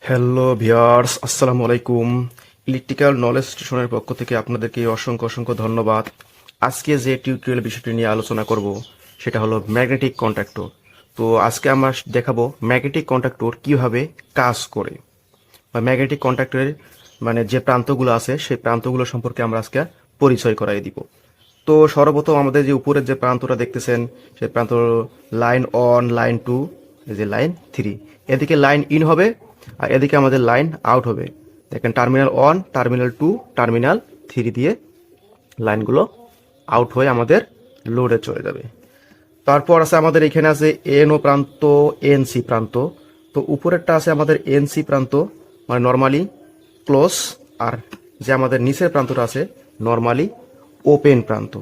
Hello viewers, আসসালামু আলাইকুম। Electrical knowledge স্টেশনের পক্ষ থেকে আপনাদেরকে অসংখ্য অসংখ্য ধন্যবাদ। আজকে যে টিউটোরিয়াল বিষয়টি নিয়ে আলোচনা করব সেটা হলো ম্যাগনেটিক কন্ট্যাক্টর। তো আজকে আমরা দেখাবো ম্যাগনেটিক কন্ট্যাক্টর কিভাবে কাজ করে, বা ম্যাগনেটিক কন্ট্যাক্টরের মানে যে প্রান্তগুলো আছে সেই প্রান্তগুলো সম্পর্কে আমরা আজকে পরিচয় করাই দিব। তো সর্বপ্রথম আমাদের যে উপরের যে প্রান্তটা দেখতেছেন সেই প্রান্ত লাইন অন, লাইন টু, এই যে লাইন থ্রি। এদিকে লাইন ইন হবে আর এদিকে আমাদের লাইন আউট হবে। দেখেন terminal one, terminal two, terminal three দিয়ে লাইনগুলো আউট হয়ে আমাদের লোডে চলে যাবে। তারপর আছে আমাদের এখানে আছে এন ও প্রান্ত, এন সি প্রান্ত। তো উপরেরটা আছে আমাদের এন সি প্রান্ত, মানে নর্মালি ক্লোজ, আর যে আমাদের নিচের প্রান্তটা আছে নর্মালি ওপেন প্রান্ত।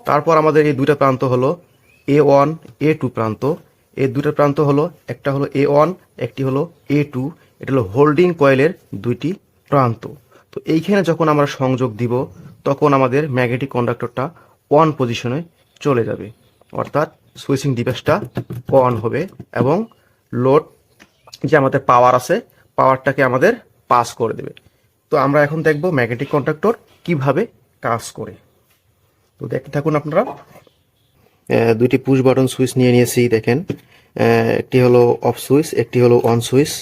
তারপর আমাদের এই দুইটা প্রান্ত হলো এ ওয়ান, এ টু প্রান্ত। এই দুটো প্রান্ত হলো, একটা হলো এ ওয়ান, একটি হলো এ টু। এটা হলো হোল্ডিং কয়েলের দুইটি প্রান্ত। তো এইখানে যখন আমরা সংযোগ দিব তখন আমাদের ম্যাগনেটিক কন্ডাক্টরটা অন পজিশনে চলে যাবে, অর্থাৎ সুইচিং ডিভাইসটা অন হবে এবং লোড যে আমাদের পাওয়ার আছে পাওয়ারটাকে আমাদের পাস করে দেবে। তো আমরা এখন দেখব ম্যাগনেটিক কন্ডাক্টর কিভাবে কাজ করে। তো দেখতে থাকুন আপনারা। দুইটি পুশ বাটন সুইচ নিয়ে নিয়েছি, দেখেন। একটি হলো অফ সুইচ, একটি হলো অন সুইচ।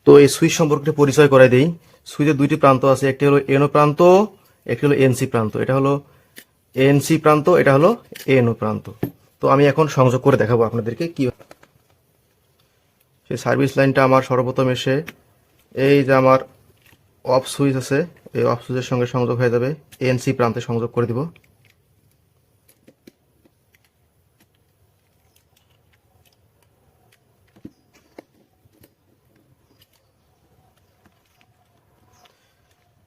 তো এই সুইচ সম্পর্কে পরিচয় করাই দেই। সুইচের দুইটি প্রান্ত আছে, একটি হলো এনও প্রান্ত, একটি হলো এনসি প্রান্ত। এটা হলো এনসি প্রান্ত, এটা হলো এনও প্রান্ত। তো আমি এখন সংযোগ করে দেখাবো আপনাদেরকে কি। সেই সার্ভিস লাইনটা আমার সর্বপ্রথম এসে এই যে আমার অফ সুইচ আছে, এই অফ সুইচের সঙ্গে সংযোগ হয়ে যাবে। এনসি প্রান্তে সংযোগ করে দিব।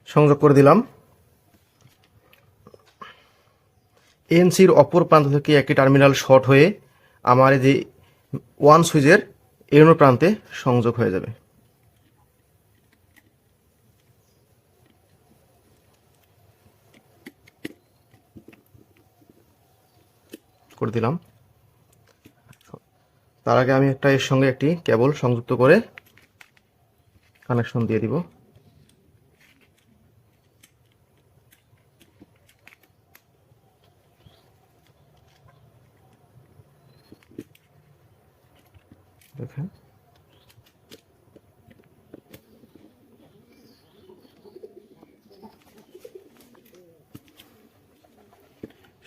সংযোগ করে দিলাম। এনসির অপর প্রান্ত থেকে একটি টার্মিনাল শর্ট হয়ে আমার এই যে ওয়ান সুইচের এনো প্রান্তে সংযোগ হয়ে যাবে। করে দিলাম। তার আগে আমি একটা এর সঙ্গে একটি কেবল সংযুক্ত করে কানেকশন দিয়ে দিব। দেখেন,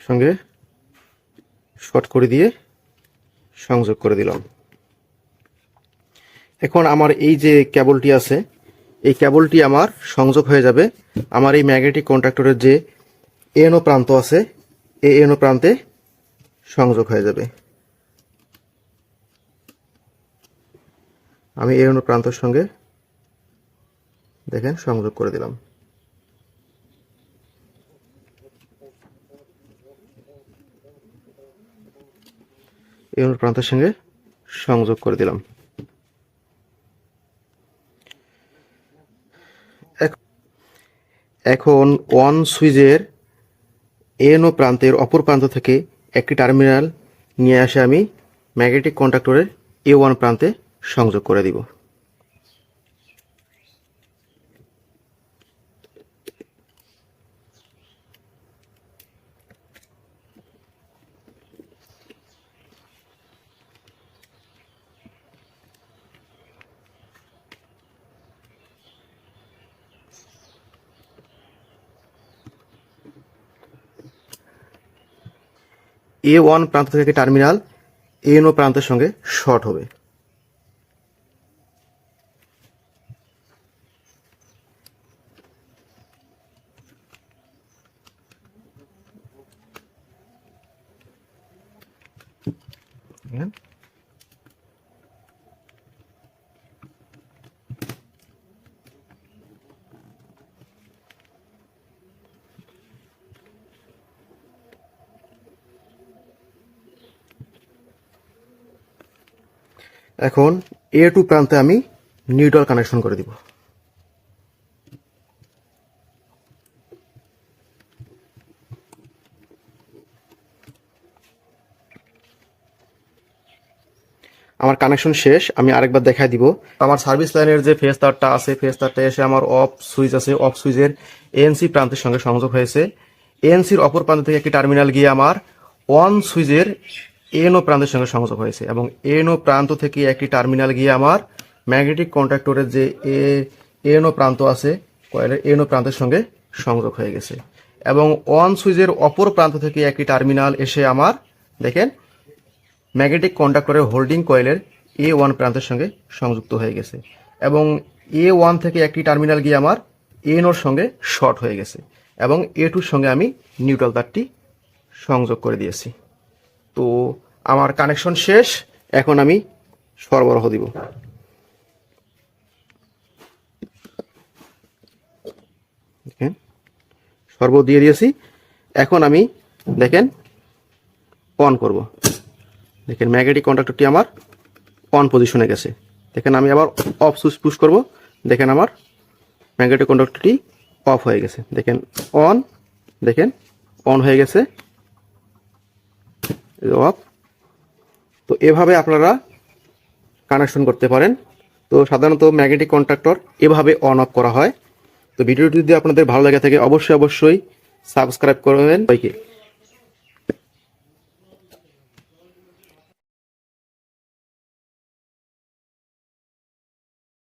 সঙ্গে শর্ট করে দিয়ে সংযোগ করে দিলাম। এখন আমার এই যে কেবলটি আছে এই কেবলটি আমার সংযোগ হয়ে যাবে আমার এই ম্যাগনেটিক কন্ট্যাক্টরের যে এনও প্রান্ত আছে এই এনও প্রান্তে সংযোগ হয়ে যাবে। আমি এনও প্রান্তের সঙ্গে দেখেন সংযোগ করে দিলাম। এনও প্রান্তের সঙ্গে সংযোগ করে দিলাম। এখন অন সুইচের এনও প্রান্তের অপর প্রান্ত থেকে একটি টার্মিনাল নিয়ে আসে আমি ম্যাগনেটিক কন্ট্যাক্টরের এ ওয়ান প্রান্তে সংযোগ করে দিব। এ ওয়ান প্রান্ত থেকে টার্মিনাল এনও প্রান্তের সঙ্গে শর্ট হবে। এখন এ টু প্রান্তে আমি নিউট্রাল কানেকশন করে দিব। আমার কানেকশন শেষ। আমি আরেকবার দেখাই দিব। আমার সার্ভিস লাইনের যে ফেজ তারটা আছে, ফেজ তারটা এসে আমার অফ সুইচ আছে, অফ সুইচের এএনসি প্রান্তের সঙ্গে সংযোগ হয়েছে। এএনসির অপর প্রান্ত থেকে একটি টার্মিনাল গিয়ে আমার অন সুইচের এনও প্রান্তের সঙ্গে সংযোগ হয়েছে, এবং এনও প্রান্ত থেকে একটি টার্মিনাল গিয়ে আমার ম্যাগনেটিক কন্ট্যাক্টরের যে এনও প্রান্ত আছে, কয়েলের এনও প্রান্তের সঙ্গে সংযোগ হয়ে গেছে। এবং অন সুইচের অপর প্রান্ত থেকে একটি টার্মিনাল এসে আমার দেখেন ম্যাগনেটিক কন্ডাক্টরের হোল্ডিং কয়েলের A1 প্রান্তের সঙ্গে সংযুক্ত হয়ে গেছে, এবং A1 থেকে একটি টার্মিনাল গিয়ে আমার এনওর সঙ্গে শর্ট হয়ে গেছে, এবং A2-র সঙ্গে আমি নিউট্রাল তারটি সংযোগ করে দিয়েছি। তো আমার কানেকশন শেষ। এখন আমি সরবরাহ দিব। দেখেন সরবরাহ দিয়ে দিয়েছি। এখন আমি দেখেন অন করব। দেখেন ম্যাগনেটিক কন্ডাক্টরটি আমার অন পজিশনে গেছে। দেখেন আমি আবার অফ সুইচ পুশ করব। দেখেন আমার ম্যাগনেটিক কন্ডাক্টরটি অফ হয়ে গেছে। দেখেন অন, দেখেন অন হয়ে গেছে, অফ। তো এভাবে আপনারা কানেকশন করতে পারেন। তো সাধারণত ম্যাগনেটিক কন্ডাক্টর এভাবে অন অফ করা হয়। তো ভিডিওটি যদি আপনাদের ভালো লাগে থাকে অবশ্যই সাবস্ক্রাইব করবেন সবাইকে।